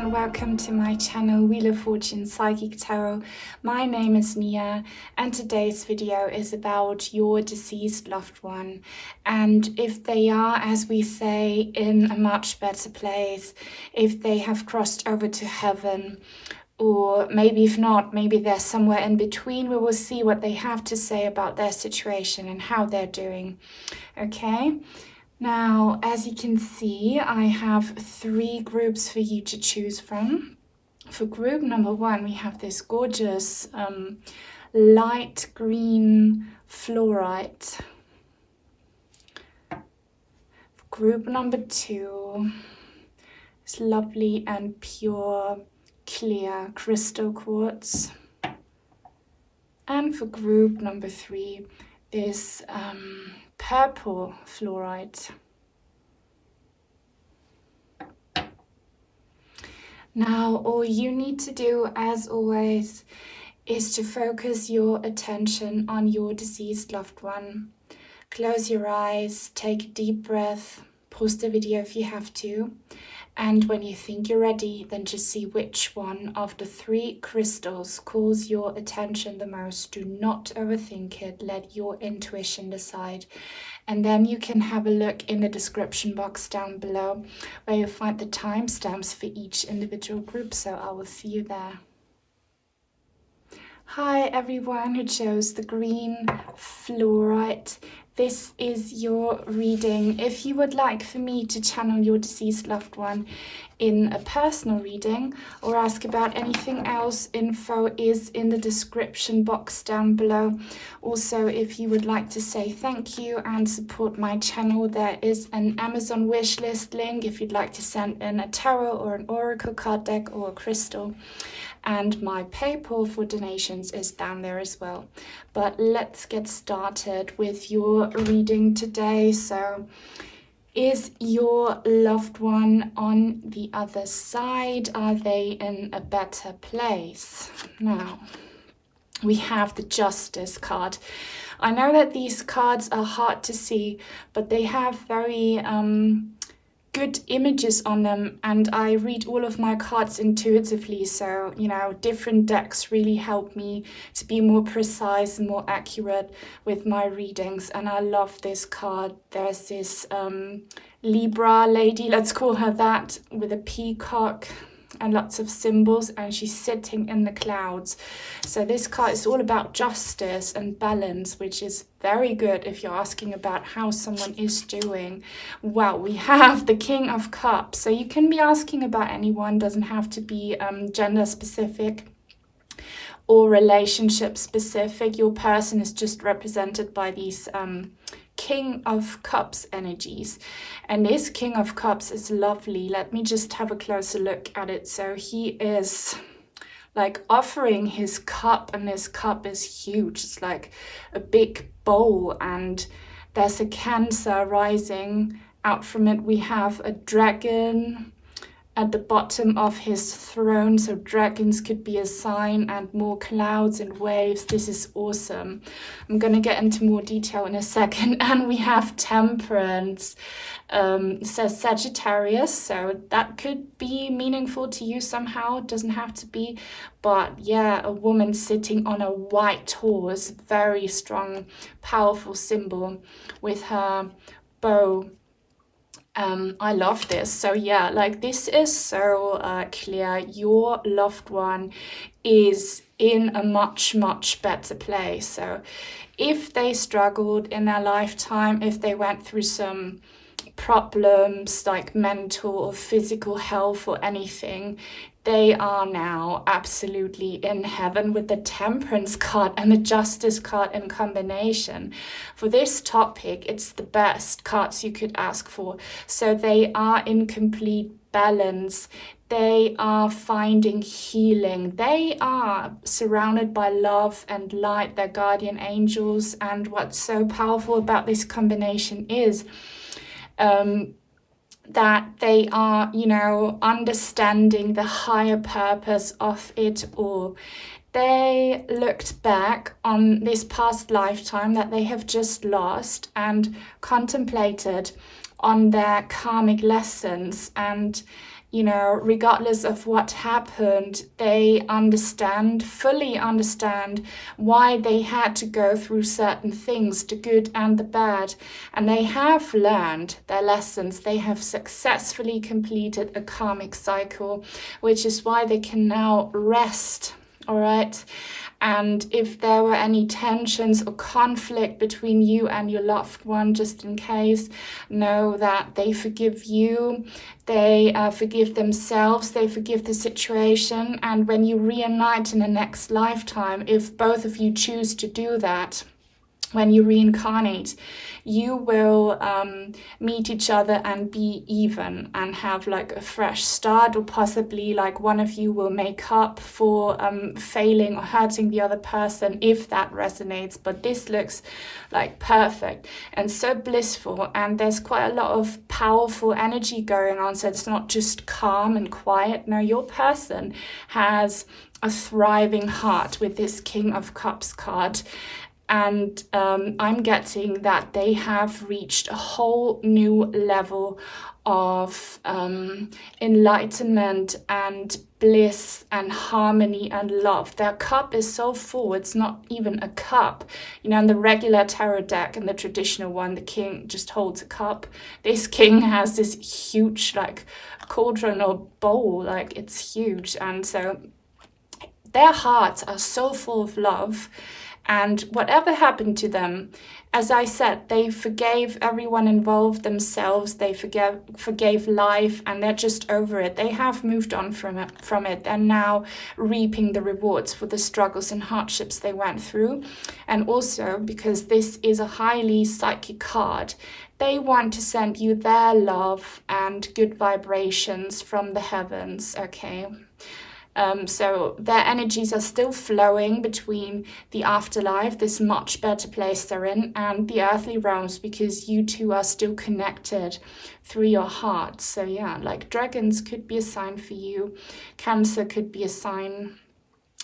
and welcome to my channel Wheel of Fortune Psychic Tarot. My name is Nia and today's video is about your deceased loved one and if they are, as we say, in a much better place, if they have crossed over to heaven, or maybe if not, maybe they're somewhere in between. We will see what they have to say about their situation and how they're doing. Okay? Now, as you can see, I have 3 groups for you to choose from. For group number 1, we have this gorgeous light green fluorite. For group number 2, it's lovely and pure, clear crystal quartz. And for group number 3, this purple fluorite. Now, all you need to do, as always, is to focus your attention on your deceased loved one. Close your eyes, take a deep breath, pause the video if you have to, and when you think you're ready, then just see which one of the 3 crystals calls your attention the most. Do not overthink it, let your intuition decide. And then you can have a look in the description box down below where you'll find the timestamps for each individual group, so I will see you there. Hi everyone who chose the green fluorite. This is your reading. If you would like for me to channel your deceased loved one in a personal reading or ask about anything else, info is in the description box down below. Also, if you would like to say thank you and support my channel, there is an Amazon wishlist link if you'd like to send in a tarot or an oracle card deck or a crystal. And my PayPal for donations is down there as well. But let's get started with your reading today. So, is your loved one on the other side? Are they in a better place? Now, we have the Justice card. I know that these cards are hard to see, but they have very good images on them, and I read all of my cards intuitively, so different decks really help me to be more precise and more accurate with my readings. And I love this card. There's this Libra lady, let's call her that, with a peacock and lots of symbols, and she's sitting in the clouds. So this card is all about justice and balance, which is very good if you're asking about how someone is doing. Well, we have the King of Cups, so you can be asking about anyone, doesn't have to be gender specific or relationship specific. Your person is just represented by these King of Cups energies, and this King of Cups is lovely. Let me just have a closer look at it. So he is like offering his cup, and this cup is huge. It's like a big bowl, and there's a Cancer rising out from it. We have a dragon at the bottom of his throne, so dragons could be a sign, and more clouds and waves. This is awesome. I'm going to get into more detail in a second. And we have Temperance. It says Sagittarius, so that could be meaningful to you somehow. It doesn't have to be, but yeah, a woman sitting on a white horse, very strong, powerful symbol with her bow. I love this. So yeah, like this is so clear. Your loved one is in a much better place. So if they struggled in their lifetime, if they went through some problems like mental or physical health or anything, they are now absolutely in heaven with the Temperance card and the Justice card in combination. For this topic, it's the best cards you could ask for. So they are in complete balance. They are finding healing. They are surrounded by love and light, their guardian angels. And what's so powerful about this combination is that they are, understanding the higher purpose of it all. They looked back on this past lifetime that they have just lost and contemplated on their karmic lessons, and you know, regardless of what happened, they fully understand why they had to go through certain things, the good and the bad. And they have learned their lessons. They have successfully completed a karmic cycle, which is why they can now rest, all right? And if there were any tensions or conflict between you and your loved one, just in case, know that they forgive you, they forgive themselves, they forgive the situation. And when you reunite in the next lifetime, if both of you choose to do that, when you reincarnate, you will meet each other and be even and have like a fresh start, or possibly like one of you will make up for failing or hurting the other person, if that resonates. But this looks like perfect and so blissful, and there's quite a lot of powerful energy going on, so it's not just calm and quiet. No, your person has a thriving heart with this King of Cups card. And I'm getting that they have reached a whole new level of enlightenment and bliss and harmony and love. Their cup is so full, it's not even a cup. You know, in the regular tarot deck, and the traditional one, the king just holds a cup. This king has this huge like cauldron or bowl, like it's huge. And so their hearts are so full of love. And whatever happened to them, as I said, they forgave everyone involved, themselves, they forgave life, and they're just over it. They have moved on from it. They're now reaping the rewards for the struggles and hardships they went through. And also, because this is a highly psychic card, they want to send you their love and good vibrations from the heavens, okay? So their energies are still flowing between the afterlife, this much better place they're in, and the earthly realms, because you two are still connected through your heart. So yeah, like dragons could be a sign for you. Cancer could be a sign.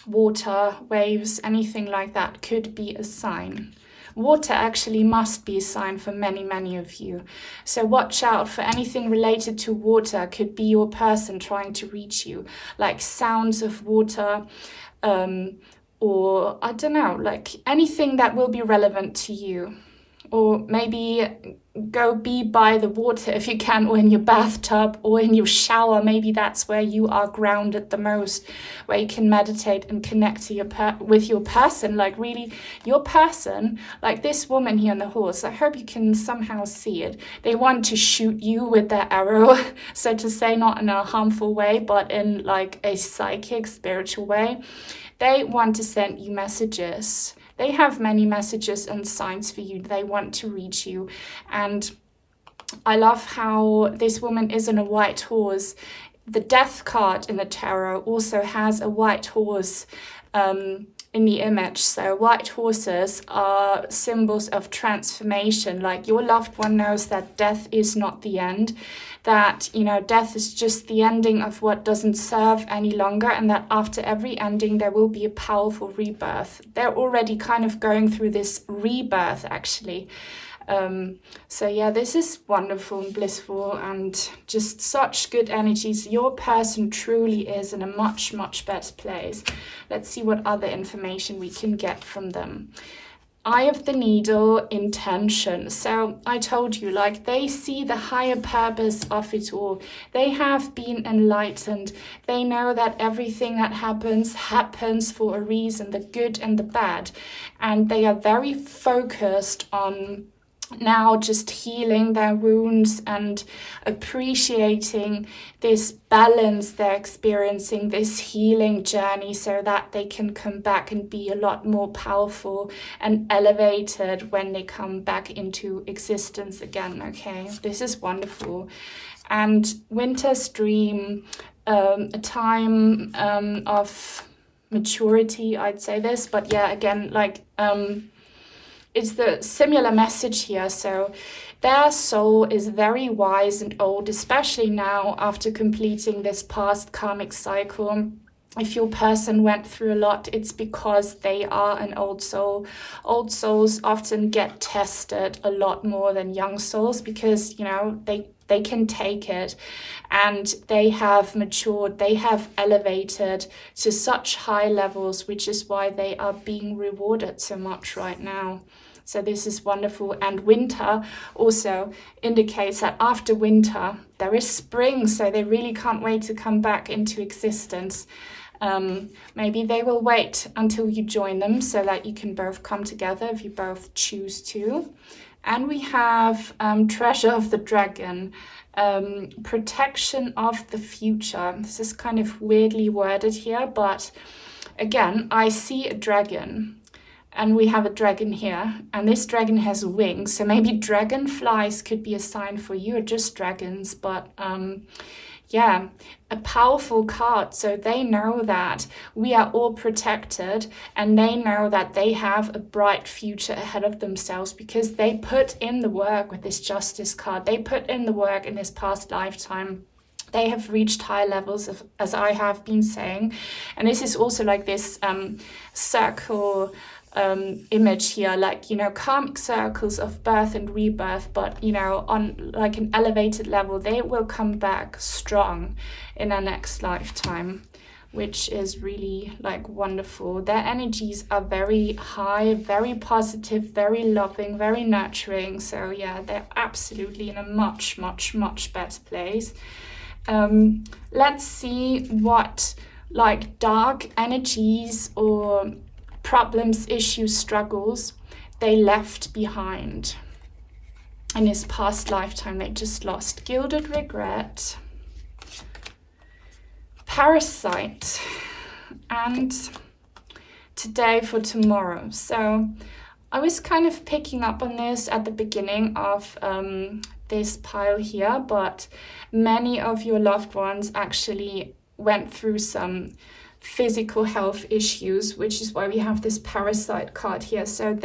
Water, waves, anything like that could be a sign. Water actually must be a sign for many, many of you. So watch out for anything related to water. Could be your person trying to reach you, like sounds of water, or I don't know, like anything that will be relevant to you. Or maybe go be by the water if you can, or in your bathtub, or in your shower. Maybe that's where you are grounded the most, where you can meditate and connect to with your person. Like really, your person, like this woman here on the horse, I hope you can somehow see it. They want to shoot you with their arrow, so to say, not in a harmful way, but in like a psychic, spiritual way. They want to send you messages. They have many messages and signs for you. They want to reach you. And I love how this woman is on a white horse. The death card in the tarot also has a white horse in the image. So white horses are symbols of transformation. Like your loved one knows that death is not the end, that, you know, death is just the ending of what doesn't serve any longer, and that after every ending there will be a powerful rebirth. They're already kind of going through this rebirth, actually. So yeah, this is wonderful and blissful and just such good energies. Your person truly is in a much, much better place. Let's see what other information we can get from them. Eye of the Needle, intention. So I told you, like, they see the higher purpose of it all. They have been enlightened. They know that everything that happens for a reason, the good and the bad. And they are very focused on now just healing their wounds and appreciating this balance they're experiencing, this healing journey, so that they can come back and be a lot more powerful and elevated when they come back into existence again. Okay, this is wonderful. And Winter's Dream, a time of maturity, I'd say this, but yeah, again, like it's the similar message here. So their soul is very wise and old, especially now after completing this past karmic cycle. if your person went through a lot, it's because they are an old soul. Old souls often get tested a lot more than young souls because, you know, they can take it, and they have matured, they have elevated to such high levels, which is why they are being rewarded so much right now. So this is wonderful. And winter also indicates that after winter, there is spring. So they really can't wait to come back into existence. Maybe they will wait until you join them so that you can both come together if you both choose to. And we have Treasure of the Dragon, protection of the future. This is kind of weirdly worded here, but again, I see a dragon. And we have a dragon here, and this dragon has wings. So maybe dragonflies could be a sign for you, or just dragons. But yeah, a powerful card. So they know that we are all protected, and they know that they have a bright future ahead of themselves because they put in the work with this Justice card. They put in the work in this past lifetime. They have reached high levels, as I have been saying. And this is also like this circle image here, like, you know, karmic circles of birth and rebirth, but, you know, on like an elevated level, they will come back strong in their next lifetime, which is really like wonderful. Their energies are very high, very positive, very loving, very nurturing. So yeah, they're absolutely in a much, much, much better place. Let's see what like dark energies or problems, issues, struggles they left behind in his past lifetime. They just lost. Gilded Regret, Parasite, and Today for Tomorrow. So I was kind of picking up on this at the beginning of this pile here, but many of your loved ones actually went through some physical health issues, which is why we have this Parasite card here. So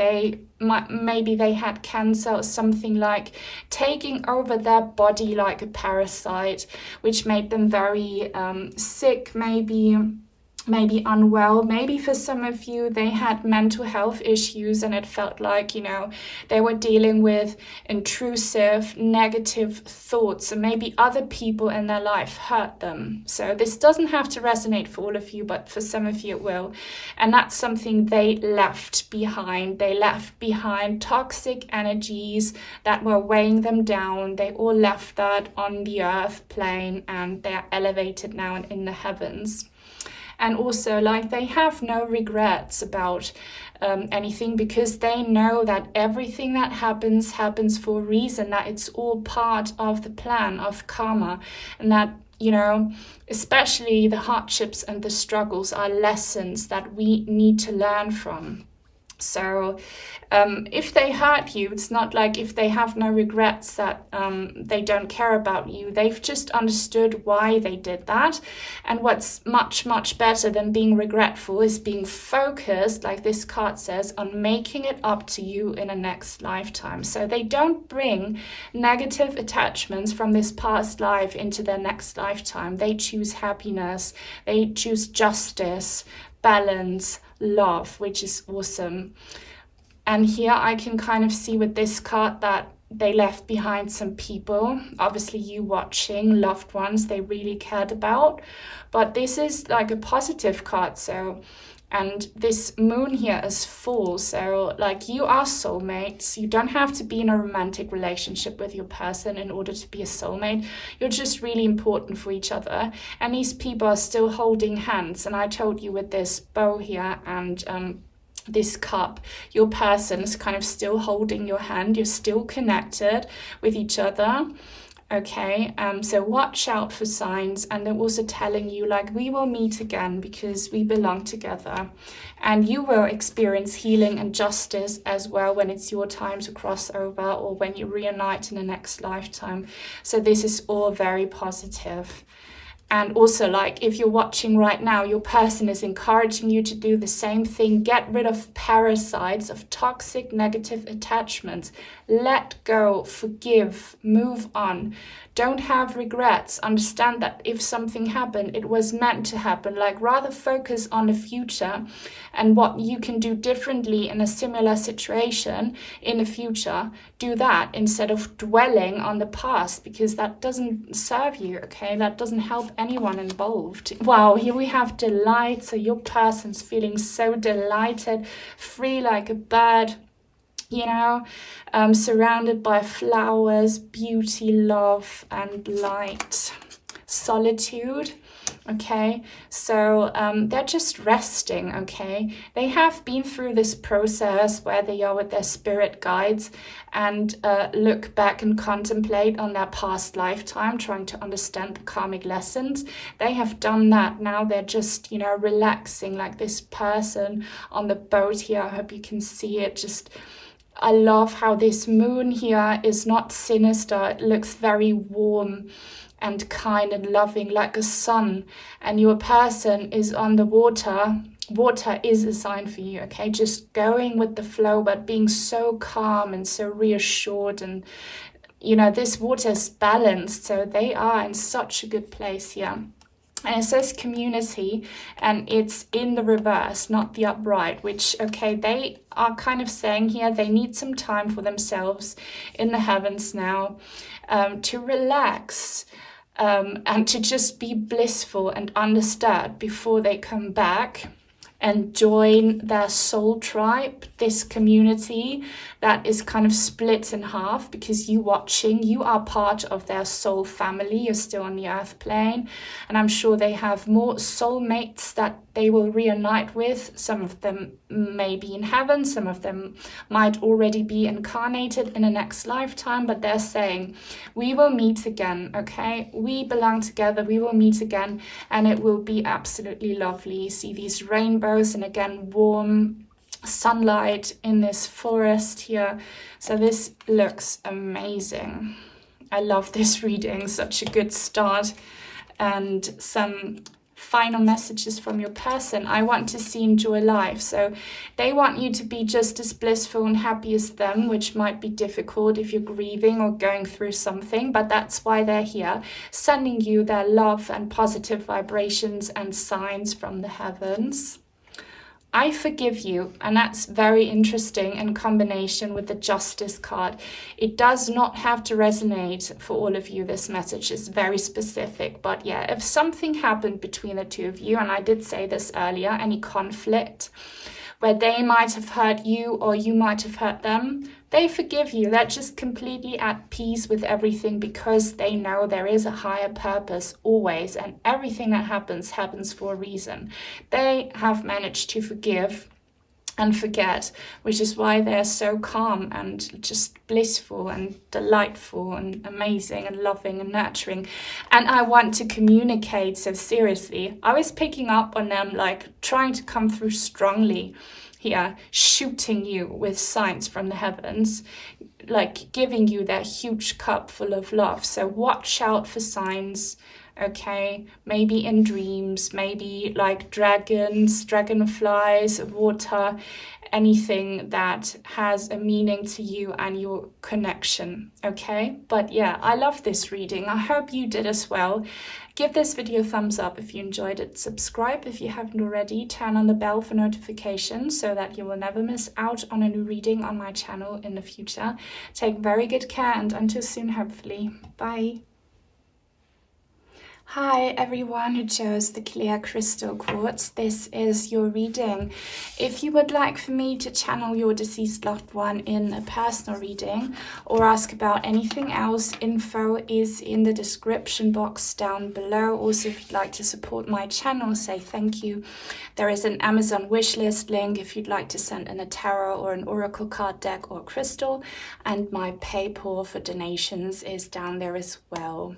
maybe they had cancer or something, like taking over their body like a parasite, which made them very sick, maybe unwell. Maybe for some of you they had mental health issues, and it felt like, you know, they were dealing with intrusive negative thoughts, and maybe other people in their life hurt them. So this doesn't have to resonate for all of you, but for some of you it will. And that's something they left behind. They left behind toxic energies that were weighing them down. They all left that on the earth plane, and they're elevated now and in the heavens. And also, like, they have no regrets about anything, because they know that everything that happens for a reason, that it's all part of the plan of karma, and that, you know, especially the hardships and the struggles are lessons that we need to learn from. So if they hurt you, it's not like if they have no regrets that they don't care about you. They've just understood why they did that. And what's much, much better than being regretful is being focused, like this card says, on making it up to you in a next lifetime. So they don't bring negative attachments from this past life into their next lifetime. They choose happiness, they choose justice, balance, love, which is awesome. And here I can kind of see with this card that they left behind some people, obviously you watching, loved ones they really cared about, but this is like a positive card. So, and this moon here is full, so like you are soulmates. You don't have to be in a romantic relationship with your person in order to be a soulmate. You're just really important for each other, and these people are still holding hands. And I told you with this bow here and this cup, your person is kind of still holding your hand. You're still connected with each other. Okay, so watch out for signs, and they're also telling you, like, we will meet again because we belong together, and you will experience healing and justice as well when it's your time to cross over, or when you reunite in the next lifetime. So this is all very positive. And also, like, if you're watching right now, your person is encouraging you to do the same thing. Get rid of parasites, of toxic negative attachments. Let go, forgive, move on. Don't have regrets. Understand that if something happened, it was meant to happen. Like, rather focus on the future and what you can do differently in a similar situation in the future. Do that instead of dwelling on the past, because that doesn't serve you, okay? That doesn't help anyone involved. Wow, here we have delight. So your person's feeling so delighted, free like a bird, you know, surrounded by flowers, beauty, love, and light. Solitude, okay? So they're just resting, okay? They have been through this process where they are with their spirit guides and look back and contemplate on their past lifetime, trying to understand the karmic lessons. They have done that. Now they're just, you know, relaxing, like this person on the boat here. I hope you can see it. Just, I love how this moon here is not sinister. It looks very warm and kind and loving, like a sun. And your person is on the water. Water is a sign for you, okay? Just going with the flow, but being so calm and so reassured. And, you know, this water is balanced, so they are in such a good place here. And it says community, and it's in the reverse, not the upright, which, okay, they are kind of saying here they need some time for themselves in the heavens now, to relax, and to just be blissful and undisturbed before they come back and join their soul tribe, this community that is kind of split in half, because you watching, you are part of their soul family. You're still on the earth plane, and I'm sure they have more soulmates that they will reunite with. Some of them may be in heaven, some of them might already be incarnated in a next lifetime, but they're saying, we will meet again, okay? We belong together, we will meet again, and it will be absolutely lovely. You see these rainbows, and again, warm sunlight in this forest here. So this looks amazing. I love this reading, such a good start. And some final messages from your person. I want to see enjoy life. So they want you to be just as blissful and happy as them, which might be difficult if you're grieving or going through something, but that's why they're here, sending you their love and positive vibrations and signs from the heavens. I forgive you, and that's very interesting in combination with the Justice card. It does not have to resonate for all of you. This message is very specific, but yeah, if something happened between the two of you, and I did say this earlier, any conflict where they might have hurt you or you might have hurt them, they forgive you. They're just completely at peace with everything, because they know there is a higher purpose always, and everything that happens for a reason. They have managed to forgive and forget, which is why they're so calm and just blissful and delightful and amazing and loving and nurturing. And I want to communicate, so seriously, I was picking up on them, like trying to come through strongly here, shooting you with signs from the heavens, like giving you that huge cup full of love. So watch out for signs, okay? Maybe in dreams, maybe like dragons, dragonflies, water, anything that has a meaning to you and your connection, okay? But yeah, I love this reading. I hope you did as well. Give this video a thumbs up if you enjoyed it. Subscribe if you haven't already. Turn on the bell for notifications so that you will never miss out on a new reading on my channel in the future. Take very good care, and until soon, hopefully. Bye. Hi everyone who chose the clear crystal quartz. This is your reading. If you would like for me to channel your deceased loved one in a personal reading or ask about anything else, info is in the description box down below. Also, if you'd like to support my channel, say thank you. There is an Amazon wishlist link if you'd like to send in a tarot or an oracle card deck or crystal, and my PayPal for donations is down there as well.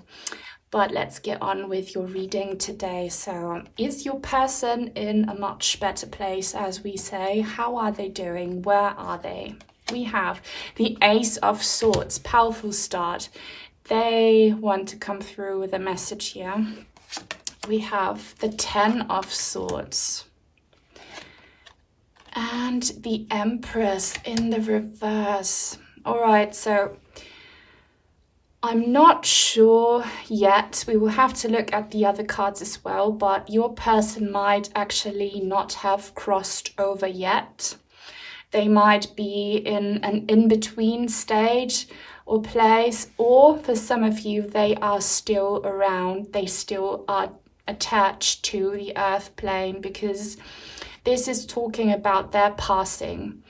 But let's get on with your reading today. So, is your person in a much better place, as we say? How are they doing? Where are they? We have the Ace of Swords, powerful start. They want to come through with a message here. we have the Ten of Swords and the Empress in the reverse. All right, so I'm not sure yet. We will have to look at the other cards as well, but your person might actually not have crossed over yet. They might be in an in-between stage or place, or for some of you, they are still around. They still are attached to the earth plane, because this is talking about their passing.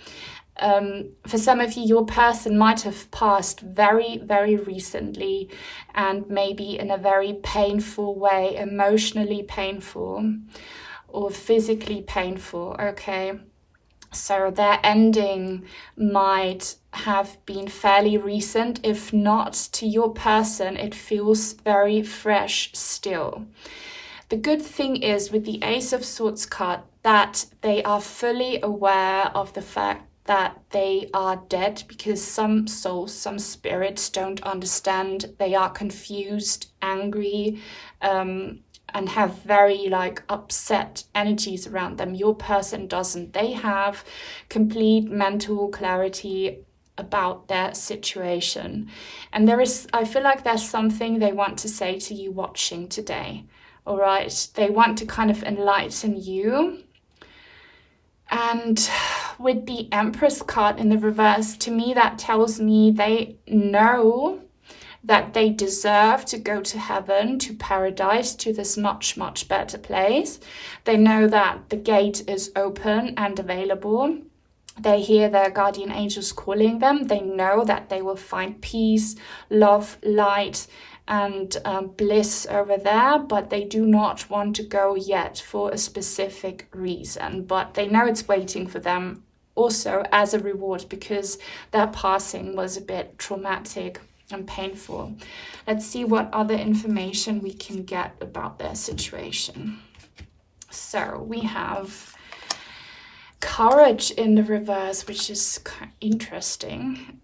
For some of you, your person might have passed very, very recently, and maybe in a very painful way, emotionally painful or physically painful, okay? So their ending might have been fairly recent. If not, to your person, it feels very fresh still. The good thing is with the Ace of Swords card that they are fully aware of the fact that they are dead, because some souls, some spirits don't understand. They are confused, angry, and have very upset energies around them. Your person doesn't. They have complete mental clarity about their situation. And I feel like there's something they want to say to you watching today. All right, they want to kind of enlighten you. And with the Empress card in the reverse, to me that tells me they know that they deserve to go to heaven, to paradise, to this much, much better place. They know that the gate is open and available. They hear their guardian angels calling them. They know that they will find peace, love, light, and bliss over there, but they do not want to go yet for a specific reason. But they know it's waiting for them also as a reward, because their passing was a bit traumatic and painful. Let's see what other information we can get about their situation. So we have Courage in the reverse, which is interesting.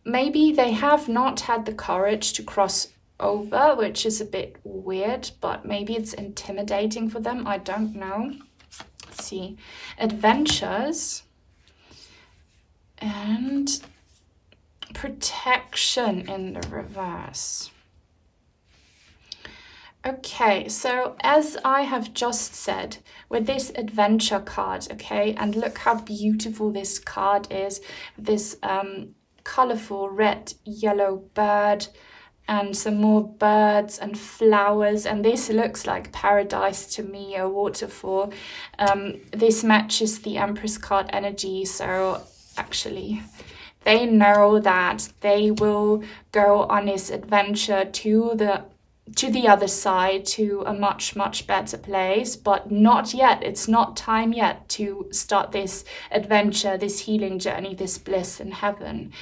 Maybe they have not had the courage to cross over, which is a bit weird, but maybe it's intimidating for them. I don't know. Let's see. Adventures and Protection in the reverse. Okay, so as I have just said, with this adventure card, okay, and look how beautiful this card is, this colorful red, yellow bird, and some more birds and flowers, and this looks like paradise to me, a waterfall. This matches the Empress card energy, so actually they know that they will go on this adventure to the other side, to a much, much better place, but not yet. It's not time yet to start this adventure, this healing journey, this bliss in heaven.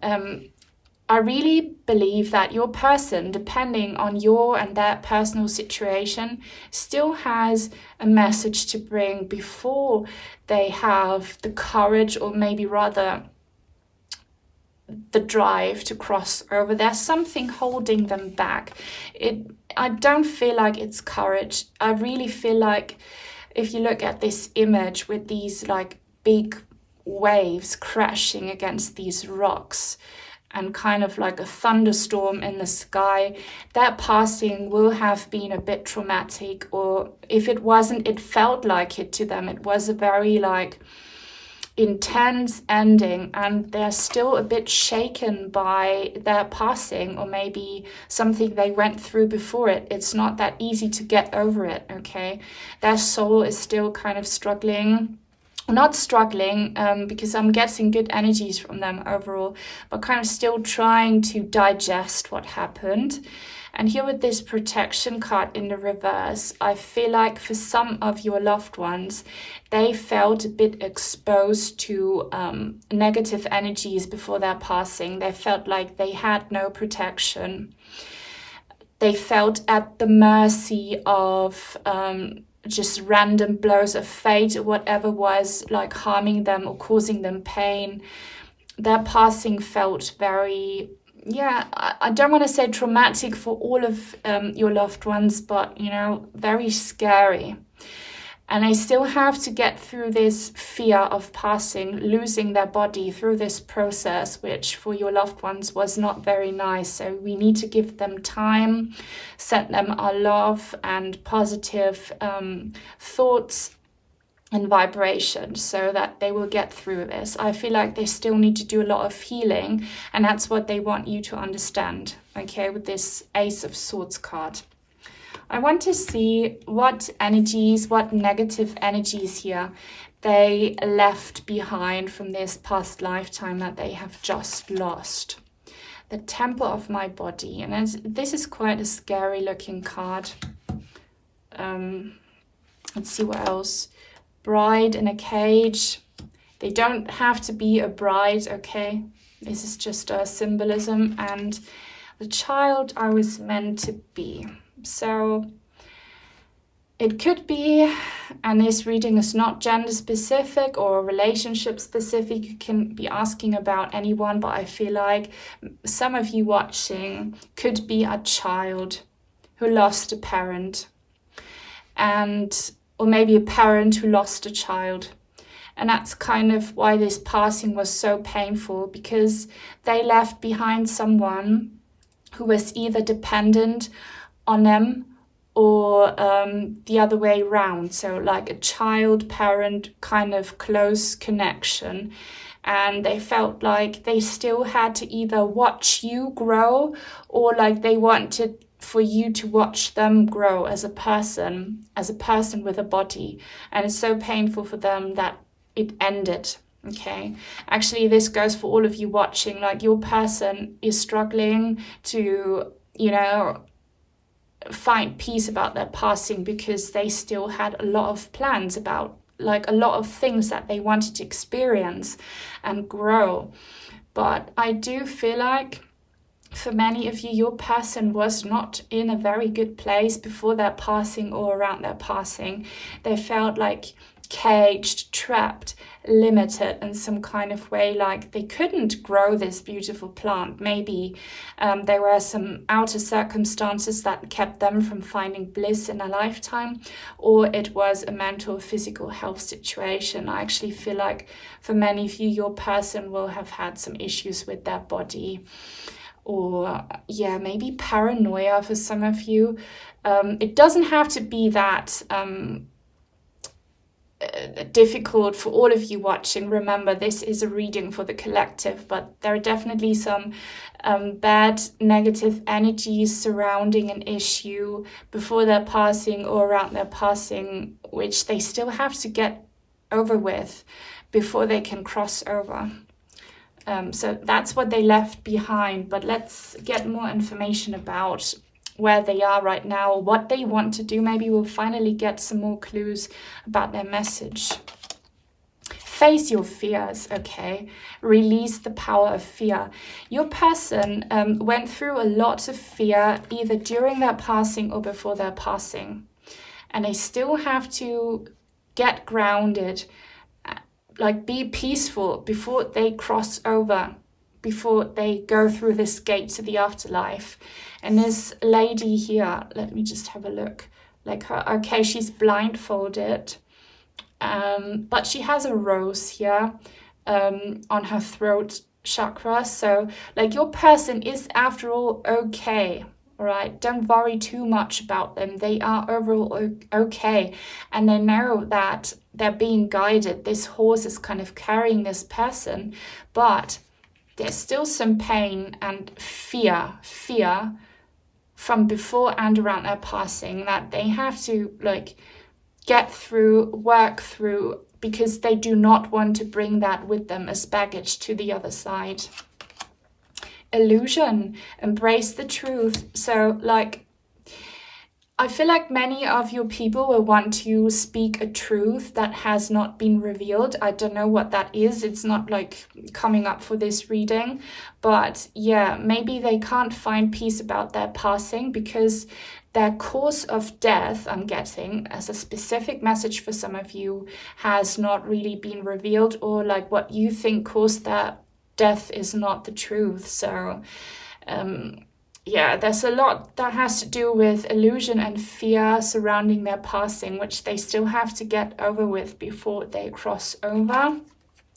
I really believe that your person, depending on your and their personal situation, still has a message to bring before they have the courage, or maybe rather the drive to cross over. There's something holding them back. I don't feel like it's courage. I really feel like if you look at this image with these big waves crashing against these rocks and kind of like a thunderstorm in the sky, that passing will have been a bit traumatic, or if it wasn't, it felt like it to them. It was a very intense ending, and they're still a bit shaken by their passing, or maybe something they went through before it. It's not that easy to get over it, okay? Their soul is still kind of struggling. Not struggling, because I'm getting good energies from them overall, but kind of still trying to digest what happened. And here with this Protection card in the reverse, I feel like for some of your loved ones, they felt a bit exposed to negative energies before their passing. They felt like they had no protection. They felt at the mercy of just random blows of fate, or whatever was harming them or causing them pain. Their passing felt very yeah, I don't want to say traumatic for all of your loved ones, but, you know, very scary. And they still have to get through this fear of passing, losing their body through this process, which for your loved ones was not very nice. So we need to give them time, send them our love and positive thoughts and vibration so that they will get through this. I feel like they still need to do a lot of healing, and that's what they want you to understand, okay, with this Ace of Swords card. I want to see what energies, what negative energies here they left behind from this past lifetime that they have just lost. The Temple of my body. And this is quite a scary looking card. Let's see what else. Bride in a cage. They don't have to be a bride, okay? This is just a symbolism. And the child I was meant to be. So it could be, and this reading is not gender specific or relationship specific, you can be asking about anyone, but I feel like some of you watching could be a child who lost a parent, or maybe a parent who lost a child. And that's kind of why this passing was so painful, because they left behind someone who was either dependent on them or the other way around. So like a child-parent kind of close connection. And they felt like they still had to either watch you grow, or like they wanted for you to watch them grow as a person with a body. And it's so painful for them that it ended. Okay, actually this goes for all of you watching, like your person is struggling to, you know, find peace about their passing, because they still had a lot of plans about, like, a lot of things that they wanted to experience and grow. But I do feel like for many of you, your person was not in a very good place before their passing or around their passing. They felt like caged, trapped, limited in some kind of way, like they couldn't grow this beautiful plant. Maybe there were some outer circumstances that kept them from finding bliss in a lifetime, or it was a mental, physical health situation. I actually feel like for many of you, your person will have had some issues with their body, or yeah, maybe paranoia for some of you. It doesn't have to be that difficult for all of you watching. Remember, this is a reading for the collective, but there are definitely some bad negative energies surrounding an issue before their passing or around their passing, which they still have to get over with before they can cross over. So that's what they left behind, but let's get more information about where they are right now, what they want to do. Maybe we'll finally get some more clues about their message. Face your fears, okay? Release the power of fear. Your person went through a lot of fear, either during their passing or before their passing. And they still have to get grounded, like be peaceful before they cross over, before they go through this gate to the afterlife. And this lady here, let me just have a look, like her, okay, she's blindfolded, but she has a rose here on her throat chakra. So like your person is after all okay, all right? Don't worry too much about them. They are overall okay. And they know that they're being guided. This horse is kind of carrying this person, but there's still some pain and fear from before and around their passing that they have to like get through, work through, because they do not want to bring that with them as baggage to the other side. Illusion, embrace the truth. So like, I feel like many of your people will want to speak a truth that has not been revealed. I don't know what that is. It's not like coming up for this reading. But yeah, maybe they can't find peace about their passing because their cause of death, I'm getting, as a specific message for some of you, has not really been revealed, or like what you think caused that death is not the truth. So yeah, there's a lot that has to do with illusion and fear surrounding their passing, which they still have to get over with before they cross over.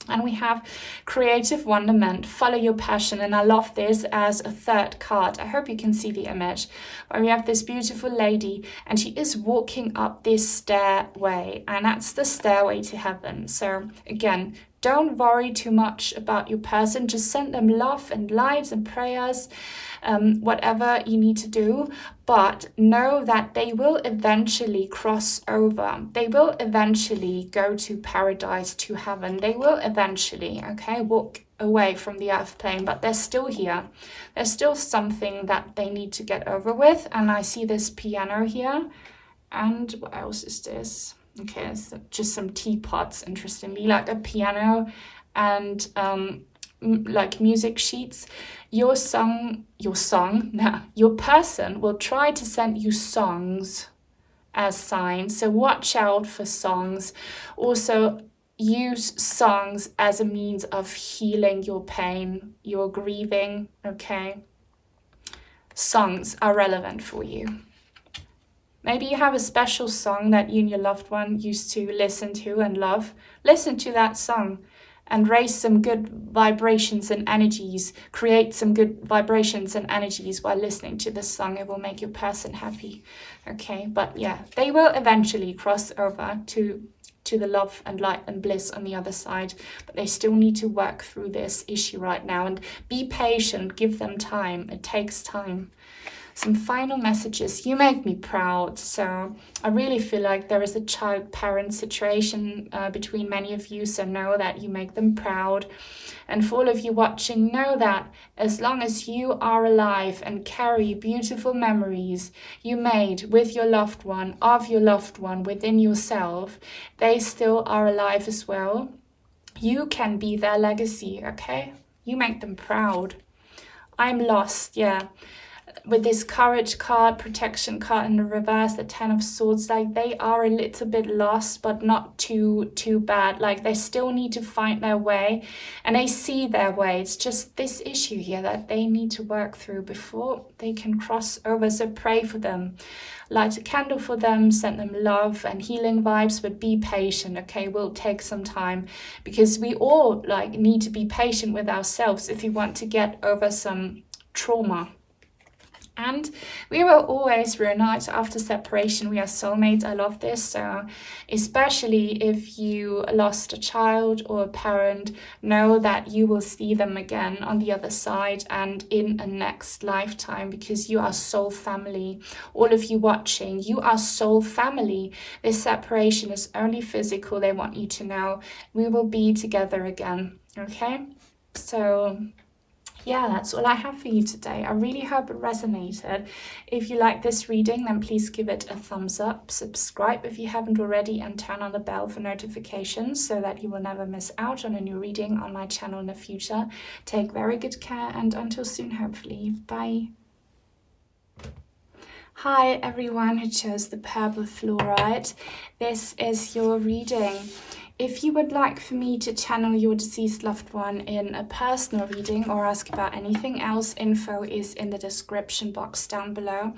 And we have creative wonderment, follow your passion. And I love this as a third card. I hope you can see the image where we have this beautiful lady and she is walking up this stairway, and that's the stairway to heaven. So again, don't worry too much about your person. Just send them love and light and prayers, whatever you need to do. But know that they will eventually cross over. They will eventually go to paradise, to heaven. They will eventually, okay, walk away from the earth plane, but they're still here. There's still something that they need to get over with. And I see this piano here. And what else is this? Okay, it's just some teapots, interestingly, like a piano and like music sheets. Your person will try to send you songs as signs, so watch out for songs. Also use songs as a means of healing your pain, your grieving, okay? Songs are relevant for you. Maybe you have a special song that you and your loved one used to listen to and love. Listen to that song and raise some good vibrations and energies. Create some good vibrations and energies while listening to this song. It will make your person happy. Okay, but yeah, they will eventually cross over to the love and light and bliss on the other side. But they still need to work through this issue right now. And be patient. Give them time. It takes time. Some final messages. You make me proud. So I really feel like there is a child-parent situation between many of you. So know that you make them proud. And for all of you watching, know that as long as you are alive and carry beautiful memories you made with your loved one, of your loved one within yourself, they still are alive as well. You can be their legacy, okay? You make them proud. I'm lost, yeah. With this courage card, protection card in the reverse, the 10 of swords, like they are a little bit lost, but not too bad. Like they still need to find their way and they see their way. It's just this issue here that they need to work through before they can cross over. So pray for them, light a candle for them, send them love and healing vibes, but be patient, okay? Will take some time because we all like need to be patient with ourselves if we want to get over some trauma. And we will always reunite after separation. We are soulmates. I love this. So especially if you lost a child or a parent, know that you will see them again on the other side and in a next lifetime, because you are soul family. All of you watching, you are soul family. This separation is only physical. They want you to know we will be together again. Okay? So yeah, that's all I have for you today. I really hope it resonated. If you like this reading, then please give it a thumbs up, subscribe if you haven't already, and turn on the bell for notifications so that you will never miss out on a new reading on my channel in the future. Take very good care, and until soon, hopefully. Bye. Hi everyone who chose the Purple Fluorite. This is your reading. If you would like for me to channel your deceased loved one in a personal reading or ask about anything else, info is in the description box down below.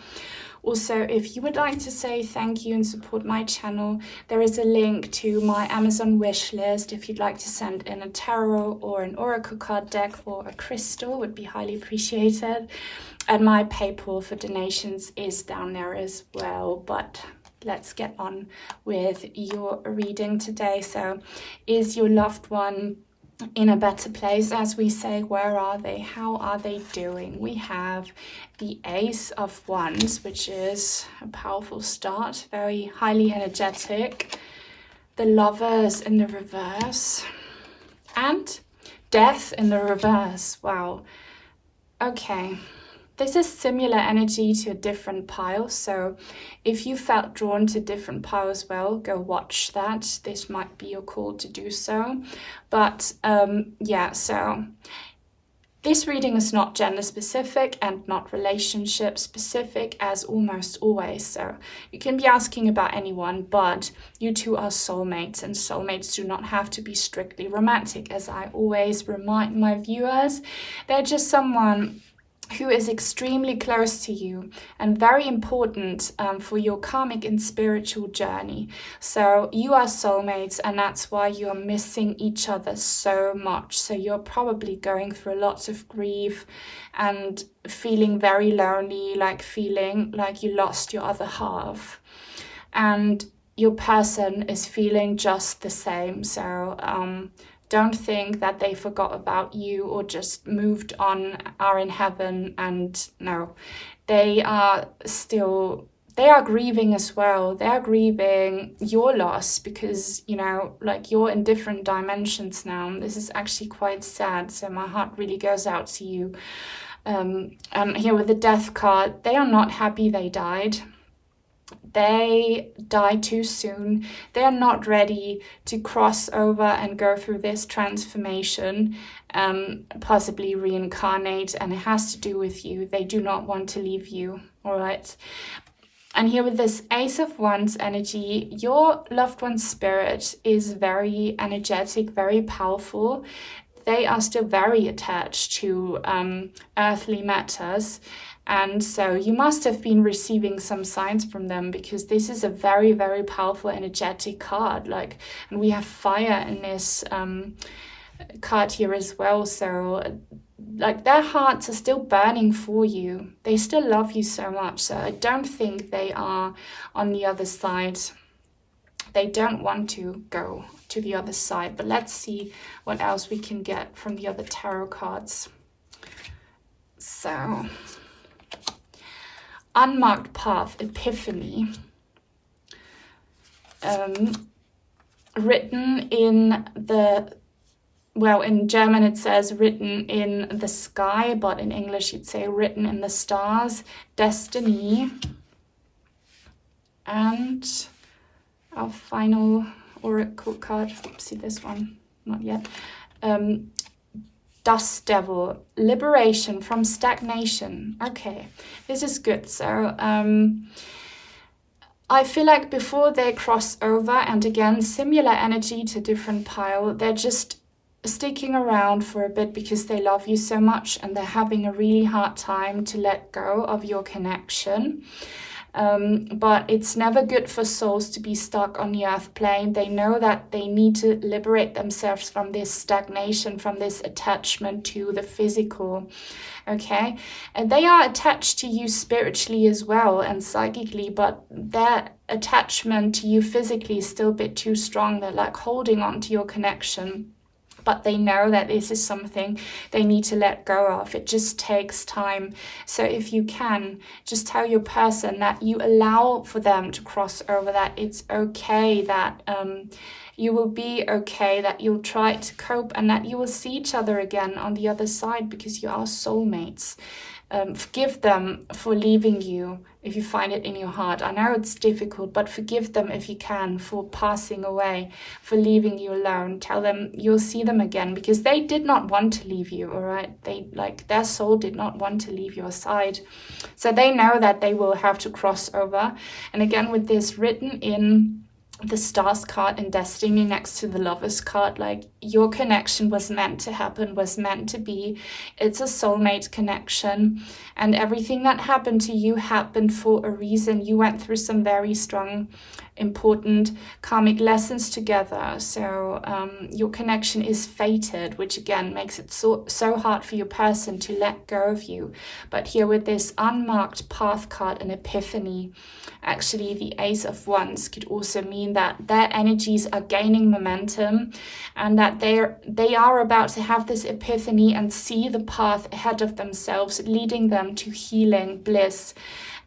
Also, if you would like to say thank you and support my channel, there is a link to my Amazon wish list. If you'd like to send in a tarot or an oracle card deck or a crystal, would be highly appreciated. And my PayPal for donations is down there as well. But let's get on with your reading today. So, is your loved one in a better place? As we say, where are they? How are they doing? We have the Ace of Wands, which is a powerful start, very highly energetic. The Lovers in the reverse. And Death in the reverse. Wow. Okay. This is similar energy to a different pile, so if you felt drawn to different pile as well, go watch that. This might be your call to do so. But yeah, so this reading is not gender specific and not relationship specific, as almost always. So you can be asking about anyone, but you two are soulmates, and soulmates do not have to be strictly romantic. As I always remind my viewers, they're just someone who is extremely close to you and very important for your karmic and spiritual journey. So you are soulmates, and that's why you're missing each other so much. So you're probably going through lots of grief and feeling very lonely, like feeling like you lost your other half. And your person is feeling just the same. So don't think that they forgot about you or just moved on, are in heaven. And no, they are grieving as well. They're grieving your loss because, you know, like you're in different dimensions now. This is actually quite sad. So my heart really goes out to you. And here with the Death card, they are not happy they died. They died too soon. They're not ready to cross over and go through this transformation, possibly reincarnate, and it has to do with you. They do not want to leave you, all right? And here with this Ace of Wands energy, your loved one's spirit is very energetic, very powerful. They are still very attached to earthly matters. And so you must have been receiving some signs from them, because this is a very, very powerful energetic card. Like, and we have fire in this card here as well. So like their hearts are still burning for you. They still love you so much. So I don't think they are on the other side. They don't want to go to the other side. But let's see what else we can get from the other tarot cards. So, unmarked path, epiphany. Written in the, well, in German it says written in the sky, but in English you'd say written in the stars, destiny. And our final oracle card, oopsie, this one, not yet. Dust Devil, liberation from stagnation. Okay, this is good. So I feel like before they cross over, and again, similar energy to different pile, they're just sticking around for a bit because they love you so much and they're having a really hard time to let go of your connection. But it's never good for souls to be stuck on the earth plane. They know that they need to liberate themselves from this stagnation, from this attachment to the physical, okay? And they are attached to you spiritually as well and psychically, but their attachment to you physically is still a bit too strong. They're like holding on to your connection. But they know that this is something they need to let go of. It just takes time. So if you can, just tell your person that you allow for them to cross over, that it's okay, that you will be okay, that you'll try to cope, and that you will see each other again on the other side, because you are soulmates. Forgive them for leaving you if you find it in your heart. I know it's difficult, but forgive them if you can for passing away, for leaving you alone. Tell them you'll see them again, because they did not want to leave you, all right? Their soul did not want to leave your side. So they know that they will have to cross over. And again, with this written in the Stars card and Destiny next to the Lovers card, like your connection was meant to happen, was meant to be. It's a soulmate connection, and everything that happened to you happened for a reason. You went through some very strong, important karmic lessons together. So your connection is fated, which again makes it so hard for your person to let go of you. But here with this unmarked path card and epiphany, actually the Ace of Wands could also mean that their energies are gaining momentum, and that they are about to have this epiphany and see the path ahead of themselves, leading them to healing, bliss,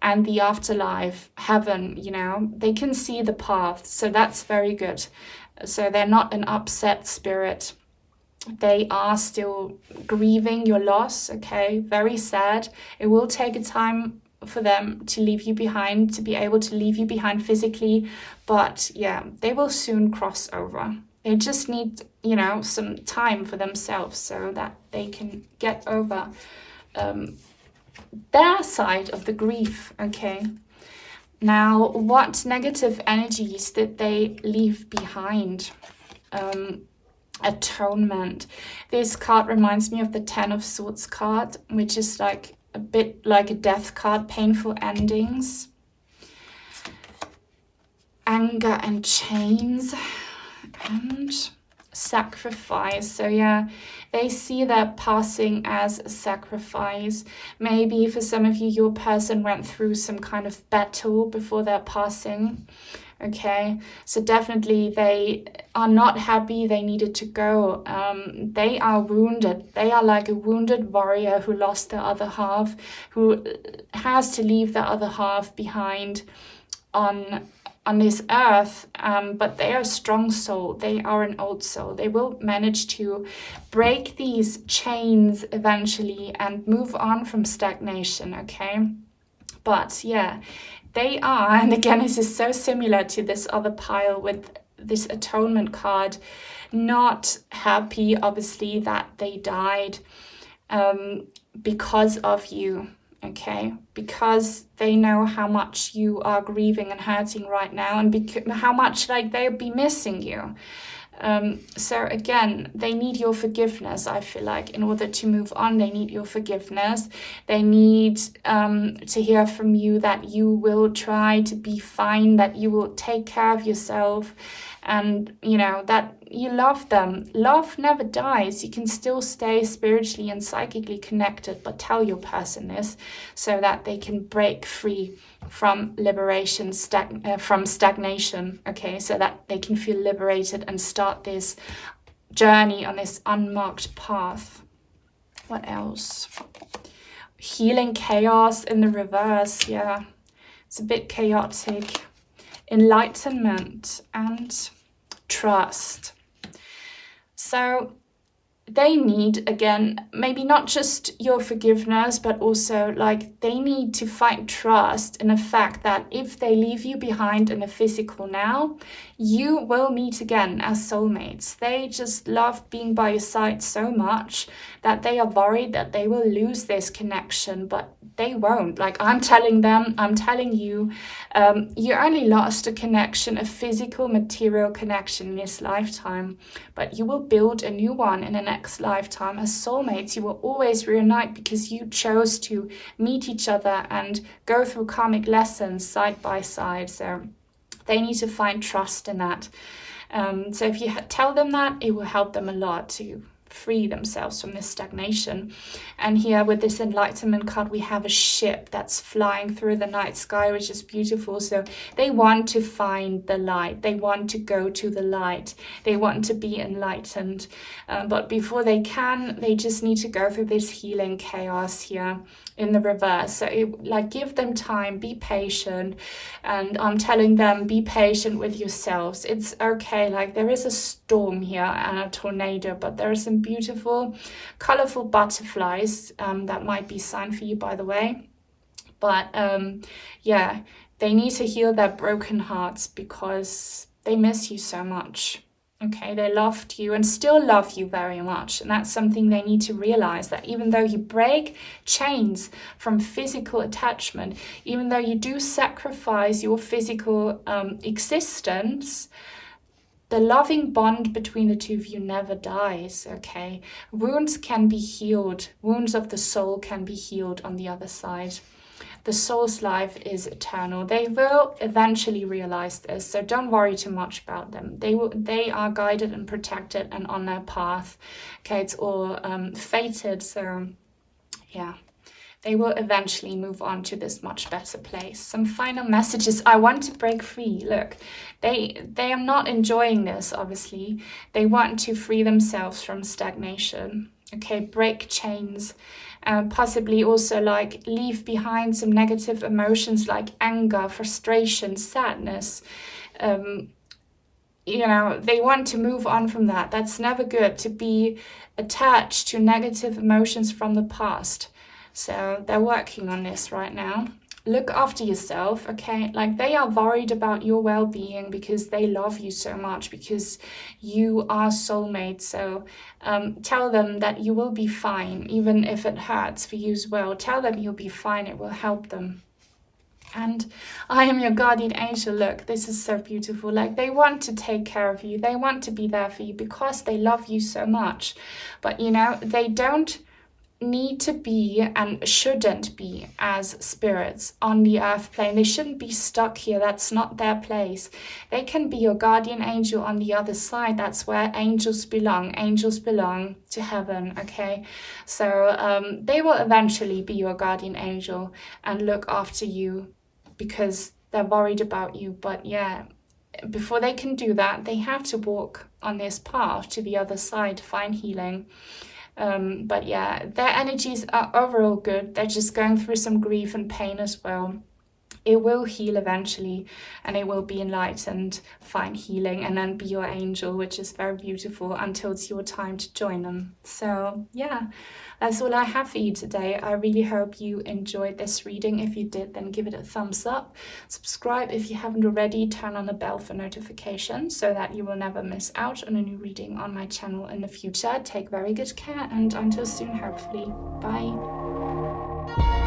and the afterlife, heaven. You know, they can see the path, so that's very good. So they're not an upset spirit. They are still grieving your loss, okay? Very sad. It will take a time for them to leave you behind, to be able to leave you behind physically, but yeah, they will soon cross over. They just need, you know, some time for themselves so that they can get over their side of the grief, okay? Now, what negative energies did they leave behind? Atonement. This card reminds me of the Ten of Swords card, which is like a bit like a death card, painful endings, anger and chains, and sacrifice. So yeah, they see their passing as a sacrifice. Maybe for some of you, your person went through some kind of battle before their passing. Okay, so definitely they are not happy, they needed to go. They are wounded. They are like a wounded warrior who lost their other half, who has to leave their other half behind on this earth, but they are a strong soul. They are an old soul. They will manage to break these chains eventually and move on from stagnation, okay? But yeah, they are, and again, this is so similar to this other pile with this atonement card, not happy, obviously, that they died because of you, okay? Because they know how much you are grieving and hurting right now, and how much like they'll be missing you. So again, they need your forgiveness. I feel like in order to move on, they need your forgiveness. They need to hear from you that you will try to be fine, that you will take care of yourself, and you know that you love them. Love never dies. You can still stay spiritually and psychically connected, but tell your person this so that they can break free from liberation, from stagnation, okay, so that they can feel liberated and start this journey on this unmarked path. What else? Healing chaos in the reverse. Yeah, it's a bit chaotic. Enlightenment and trust. So they need, again, maybe not just your forgiveness, but also like they need to find trust in the fact that if they leave you behind in the physical now, you will meet again as soulmates. They just love being by your side so much that they are worried that they will lose this connection, but they won't. Like I'm telling you, you only lost a connection, a physical, material connection in this lifetime, but you will build a new one in the next lifetime as soulmates. You will always reunite because you chose to meet each other and go through karmic lessons side by side. So they need to find trust in that. So if you tell them that, it will help them a lot to free themselves from this stagnation. And here with this enlightenment card, we have a ship that's flying through the night sky, which is beautiful. So they want to find the light. They want to go to the light. They want to be enlightened. But before they can, they just need to go through this healing chaos here in the reverse. So give them time, be patient. And I'm telling them, be patient with yourselves. It's okay. Like there is a storm here and a tornado, but there are some beautiful, colorful butterflies that might be sign for you, by the way. But yeah, they need to heal their broken hearts because they miss you so much. Okay, they loved you and still love you very much. And that's something they need to realize, that even though you break chains from physical attachment, even though you do sacrifice your physical existence, the loving bond between the two of you never dies, okay? Wounds can be healed. Wounds of the soul can be healed on the other side. The soul's life is eternal. They will eventually realize this, so don't worry too much about them. They are guided and protected and on their path. Okay, it's all fated, so yeah. They will eventually move on to this much better place. Some final messages. I want to break free. Look, they are not enjoying this, obviously. They want to free themselves from stagnation. Okay, break chains. Possibly also like leave behind some negative emotions like anger, frustration, sadness. You know, they want to move on from that. That's never good, to be attached to negative emotions from the past. So they're working on this right now. Look after yourself, okay? Like they are worried about your well-being because they love you so much, because you are soulmates. So tell them that you will be fine, even if it hurts for you as well. Tell them you'll be fine. It will help them. And I am your guardian angel. Look, this is so beautiful. Like they want to take care of you. They want to be there for you because they love you so much. But you know, they don't need to be and shouldn't be as spirits on the earth plane. They shouldn't be stuck here. That's not their place. They can be your guardian angel on the other side. That's where angels belong. Angels belong to heaven, okay? So they will eventually be your guardian angel and look after you because they're worried about you. But yeah, before they can do that, they have to walk on this path to the other side to find healing. But yeah, their energies are overall good. They're just going through some grief and pain as well. It will heal eventually, and it will be enlightened, find healing, and then be your angel, which is very beautiful until it's your time to join them. So yeah, that's all I have for you today. I really hope you enjoyed this reading. If you did, then give it a thumbs up. Subscribe if you haven't already. Turn on the bell for notifications so that you will never miss out on a new reading on my channel in the future. Take very good care, and until soon, hopefully. Bye.